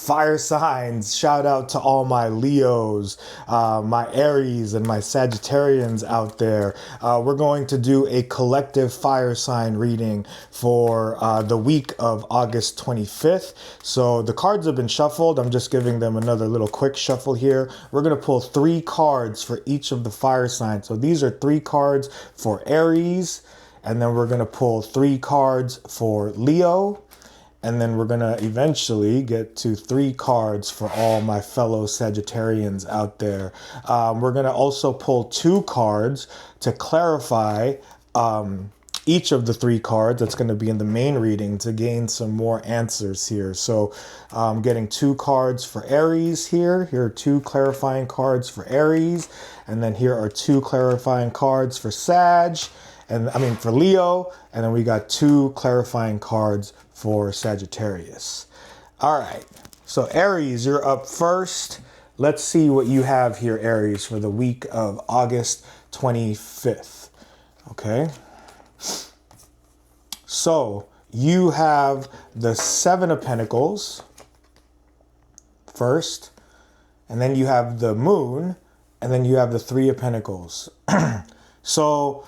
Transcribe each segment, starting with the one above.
fire signs. Shout out to all my Leos, my Aries, and my Sagittarians out there. We're going to do a collective fire sign reading for the week of August 25th. So the cards have been shuffled. I'm just giving them another little quick shuffle here. We're going to pull 3 cards for each of the fire signs. So these are 3 cards for Aries, and then we're going to pull 3 cards for Leo. And then we're going to eventually get to 3 cards for all my fellow Sagittarians out there. We're going to also pull 2 cards to clarify each of the 3 cards that's going to be in the main reading to gain some more answers here. So I'm getting 2 cards for Aries here. Here are 2 clarifying cards for Aries. And then here are 2 clarifying cards for for Leo. And then we got 2 clarifying cards for Sagittarius. All right, so Aries, you're up first. Let's see what you have here, Aries, for the week of August 25th. Okay. So you have the 7 of Pentacles first, and then you have the Moon, and then you have the 3 of Pentacles. So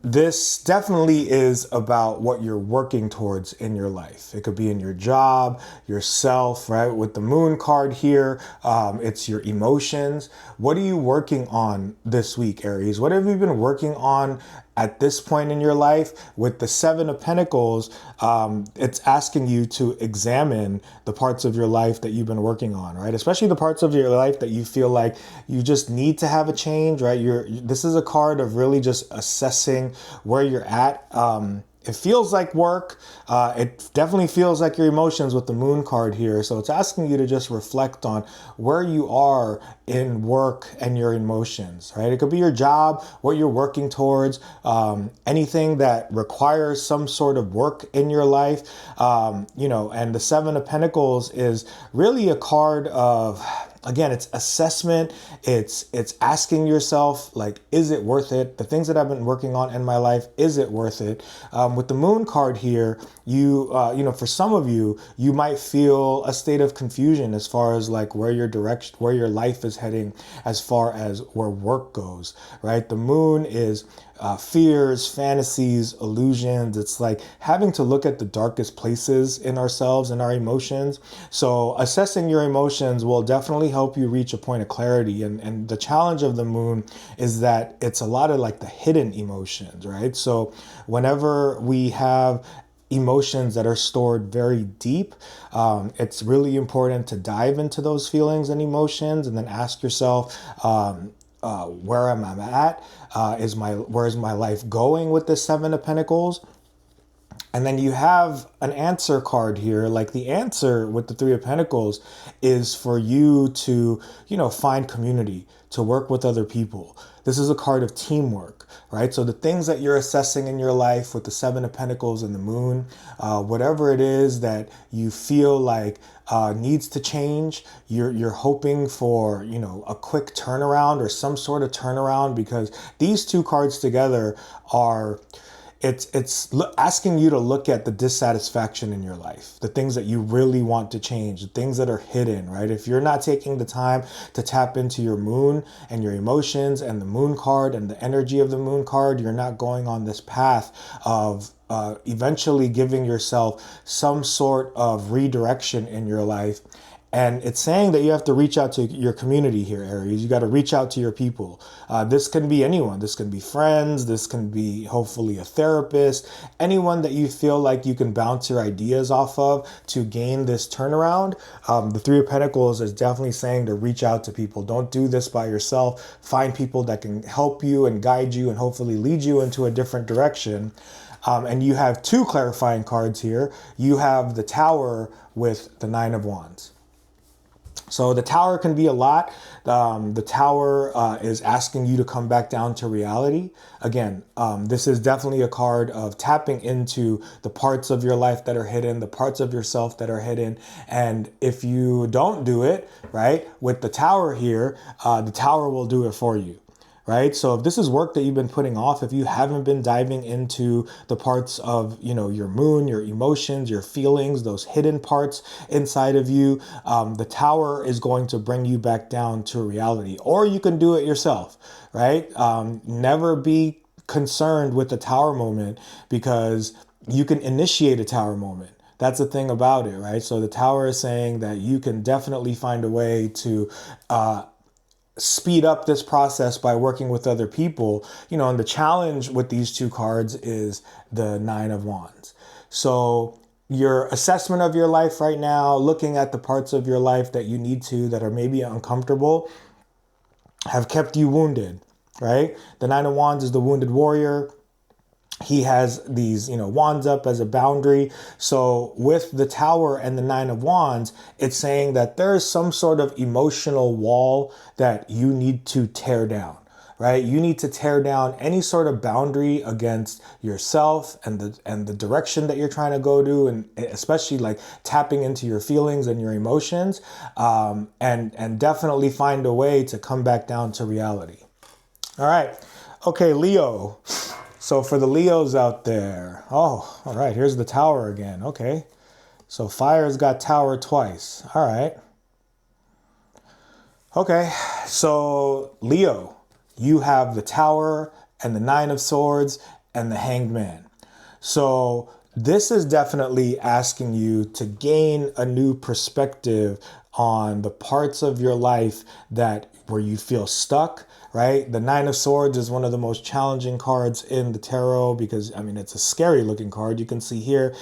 this definitely is about what you're working towards in your life. It could be in your job, yourself, right? With the Moon card here, it's your emotions. What are you working on this week, Aries? What have you been working on at this point in your life? With the 7 of Pentacles, it's asking you to examine the parts of your life that you've been working on, right? Especially the parts of your life that you feel like you just need to have a change, right? This is a card of really just assessing where you're at. It feels like work. It definitely feels like your emotions with the Moon card here. So it's asking you to just reflect on where you are in work and your emotions, right? It could be your job, what you're working towards, anything that requires some sort of work in your life. And the 7 of Pentacles is really a card of, again, it's assessment. It's asking yourself, like, is it worth it? The things that I've been working on in my life, is it worth it? With the Moon card here, for some of you, you might feel a state of confusion as far as like where your life is heading, as far as where work goes, right? The Moon is fears, fantasies, illusions. It's like having to look at the darkest places in ourselves and our emotions. So assessing your emotions will definitely help you reach a point of clarity. And the challenge of the Moon is that it's a lot of like the hidden emotions, right? So whenever we have emotions that are stored very deep, it's really important to dive into those feelings and emotions and then ask yourself, where am I at? Where's my life going with the 7 of Pentacles? And then you have an answer card here. Like the answer with the 3 of Pentacles is for you to, find community, to work with other people. This is a card of teamwork, right? So the things that you're assessing in your life with the 7 of Pentacles and the Moon, whatever it is that you feel like needs to change, you're hoping for, a quick turnaround or some sort of turnaround, because these 2 cards together are... It's asking you to look at the dissatisfaction in your life, the things that you really want to change, the things that are hidden, right? If you're not taking the time to tap into your Moon and your emotions and the Moon card and the energy of the Moon card, you're not going on this path of eventually giving yourself some sort of redirection in your life. And it's saying that you have to reach out to your community here, Aries. You got to reach out to your people. This can be anyone. This can be friends. This can be hopefully a therapist. Anyone that you feel like you can bounce your ideas off of to gain this turnaround. The 3 of Pentacles is definitely saying to reach out to people. Don't do this by yourself. Find people that can help you and guide you and hopefully lead you into a different direction. And you have 2 clarifying cards here. You have the Tower with the 9 of Wands. So the Tower can be a lot. The Tower is asking you to come back down to reality. Again, this is definitely a card of tapping into the parts of your life that are hidden, the parts of yourself that are hidden. And if you don't do it, right, with the Tower here, the Tower will do it for you. right? So if this is work that you've been putting off, if you haven't been diving into the parts of, your moon, your emotions, your feelings, those hidden parts inside of you, the tower is going to bring you back down to reality. Or you can do it yourself, right? Never be concerned with the tower moment, because you can initiate a tower moment. That's the thing about it, right? So the tower is saying that you can definitely find a way to speed up this process by working with other people, and the challenge with these two cards is the Nine of Wands. So your assessment of your life right now, looking at the parts of your life that you need to, that are maybe uncomfortable, have kept you wounded, right? The Nine of Wands is the wounded warrior. He has these, wands up as a boundary. So with the tower and the Nine of Wands, it's saying that there is some sort of emotional wall that you need to tear down, right? You need to tear down any sort of boundary against yourself and the direction that you're trying to go to, and especially like tapping into your feelings and your emotions, and definitely find a way to come back down to reality. All right. Okay, Leo. So for the Leos out there, all right, here's the tower again. Okay, so fire's got tower twice. All right. Okay, so Leo, you have the tower and the Nine of Swords and the Hanged Man. So this is definitely asking you to gain a new perspective on the parts of your life where you feel stuck, right? The Nine of Swords is one of the most challenging cards in the tarot, because it's a scary looking card. You can see here,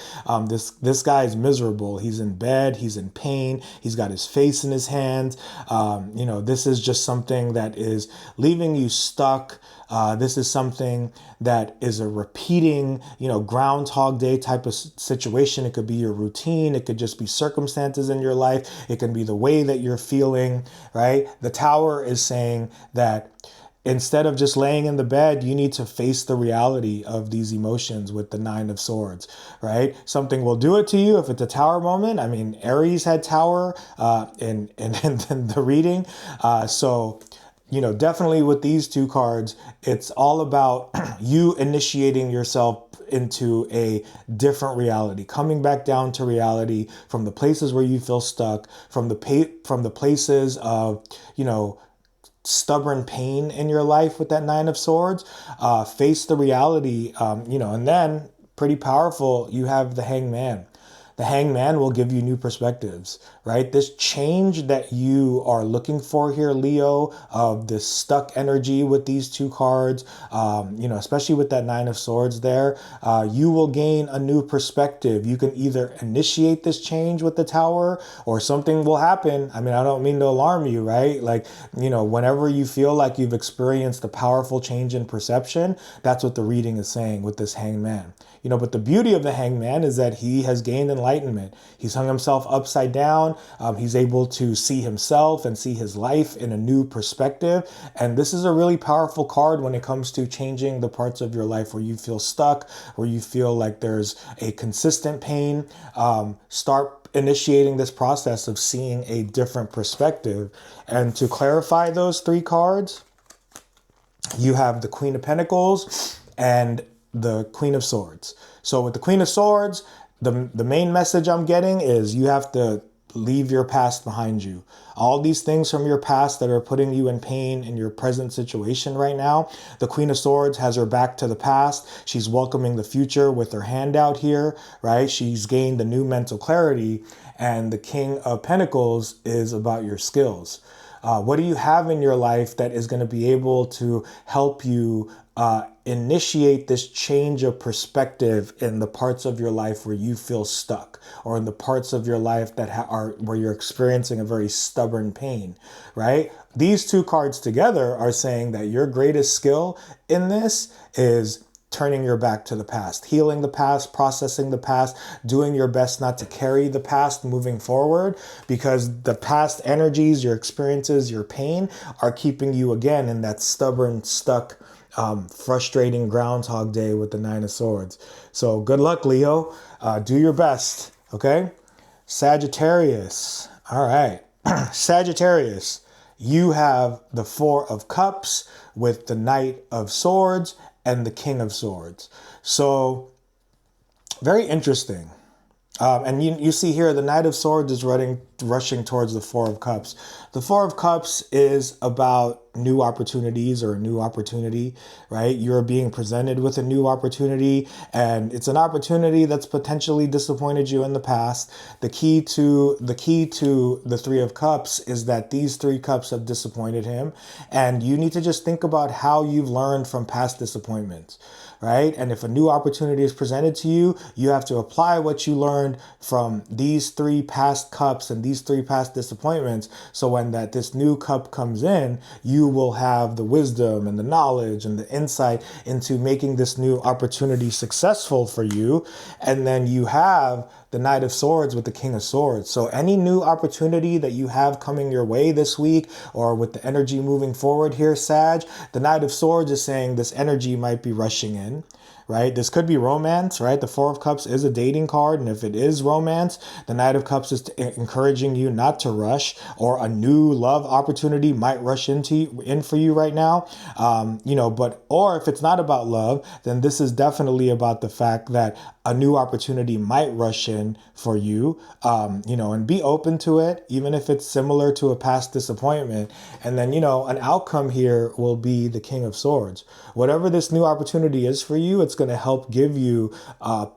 this guy is miserable. He's in bed, he's in pain, he's got his face in his hands. This is just something that is leaving you stuck. This is something that is a repeating, Groundhog Day type of situation. It could be your routine. It could just be circumstances in your life. It can be the way that you're feeling, right? The tower is saying that instead of just laying in the bed, you need to face the reality of these emotions with the Nine of Swords, right? Something will do it to you if it's a tower moment. Aries had tower in the reading. So definitely with these two cards, it's all about you initiating yourself into a different reality, coming back down to reality from the places where you feel stuck, from the places of, stubborn pain in your life with that Nine of Swords. Face the reality, and then pretty powerful, you have the Hanged Man. The Hanged Man will give you new perspectives, right? This change that you are looking for here, Leo, of this stuck energy with these two cards, especially with that Nine of Swords there, you will gain a new perspective. You can either initiate this change with the Tower, or something will happen. I don't mean to alarm you, right? Whenever you feel like you've experienced a powerful change in perception, that's what the reading is saying with this Hanged Man. But the beauty of the Hanged Man is that he has gained enlightenment. He's hung himself upside down. He's able to see himself and see his life in a new perspective. And this is a really powerful card when it comes to changing the parts of your life where you feel stuck, where you feel like there's a consistent pain. Start initiating this process of seeing a different perspective. And to clarify those three cards, you have the Queen of Pentacles and the Queen of Swords. So with the Queen of Swords, the main message I'm getting is you have to leave your past behind you. All these things from your past that are putting you in pain in your present situation right now. The Queen of Swords has her back to the past. She's welcoming the future with her hand out here, right? She's gained a new mental clarity. And the King of Pentacles is about your skills. What do you have in your life that is going to be able to help you initiate this change of perspective in the parts of your life where you feel stuck, or in the parts of your life that are where you're experiencing a very stubborn pain, right? These two cards together are saying that your greatest skill in this is turning your back to the past, healing the past, processing the past, doing your best not to carry the past moving forward, because the past energies, your experiences, your pain are keeping you again in that stubborn, stuck, frustrating Groundhog Day with the Nine of Swords. So good luck, Leo. Do your best, okay? Sagittarius. All right. Sagittarius. you have the Four of Cups with the Knight of Swords and the King of Swords. So very interesting. And you see here, the Knight of Swords is rushing towards the Four of Cups. The Four of Cups is about new opportunities or a new opportunity, right? You're being presented with a new opportunity, and it's an opportunity that's potentially disappointed you in the past. The key to the Three of Cups is that these three cups have disappointed him, and you need to just think about how you've learned from past disappointments. Right? And if a new opportunity is presented to you, you have to apply what you learned from these three past cups and these three past disappointments. So when this new cup comes in, you will have the wisdom and the knowledge and the insight into making this new opportunity successful for you. And then you have the Knight of Swords with the King of Swords. So any new opportunity that you have coming your way this week, or with the energy moving forward here, Sag, the Knight of Swords is saying this energy might be rushing in, right? This could be romance, right? The Four of Cups is a dating card. And if it is romance, the Knight of Cups is encouraging you not to rush, or a new love opportunity might rush in for you right now. Or if it's not about love, then this is definitely about the fact that a new opportunity might rush in for you, and be open to it, even if it's similar to a past disappointment. And then, an outcome here will be the King of Swords. Whatever this new opportunity is for you, it's going to help give you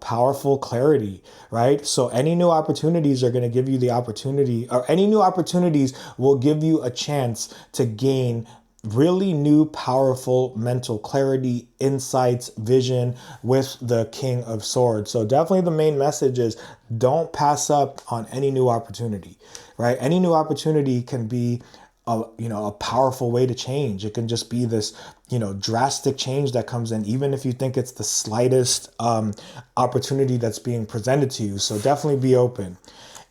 powerful clarity, right? So any new opportunities are going to give you the opportunity, or any new opportunities will give you a chance to gain really new, powerful mental clarity, insights, vision with the King of Swords. So definitely the main message is don't pass up on any new opportunity, right? Any new opportunity can be a powerful way to change. It can just be this, drastic change that comes in, even if you think it's the slightest opportunity that's being presented to you. So definitely be open.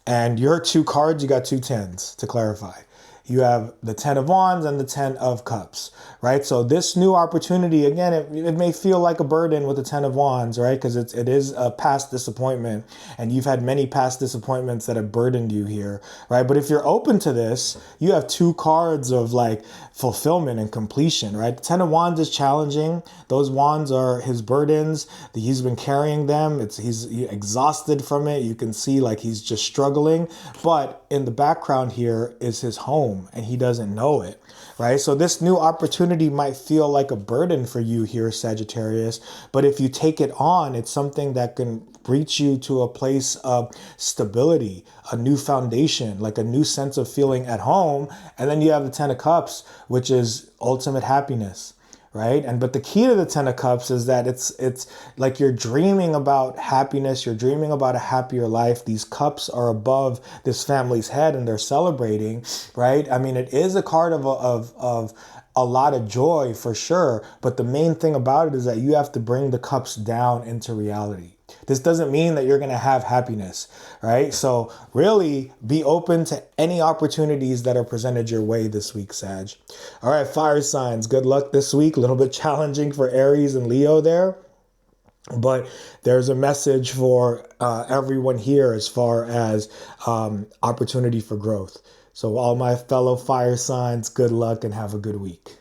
And your two cards, you got two tens, to clarify. You have the Ten of Wands and the Ten of Cups, right? So this new opportunity, again, it may feel like a burden with the Ten of Wands, right? Because it is a past disappointment, and you've had many past disappointments that have burdened you here, right? But if you're open to this, you have two cards of like fulfillment and completion, right? The Ten of Wands is challenging. Those wands are his burdens. He's been carrying them. He's exhausted from it. You can see like he's just struggling. But in the background here is his home, and he doesn't know it, right? So this new opportunity might feel like a burden for you here, Sagittarius, but if you take it on, it's something that can reach you to a place of stability, a new foundation, like a new sense of feeling at home. And then you have the Ten of Cups, which is ultimate happiness, right? But the key to the Ten of Cups is that it's like you're dreaming about happiness. You're dreaming about a happier life. These cups are above this family's head, and they're celebrating, right? I mean, it is a card of a lot of joy for sure. But the main thing about it is that you have to bring the cups down into reality. This doesn't mean that you're going to have happiness, right? So really be open to any opportunities that are presented your way this week, Sag. All right, fire signs, good luck this week. A little bit challenging for Aries and Leo there, but there's a message for everyone here as far as opportunity for growth. So all my fellow fire signs, good luck and have a good week.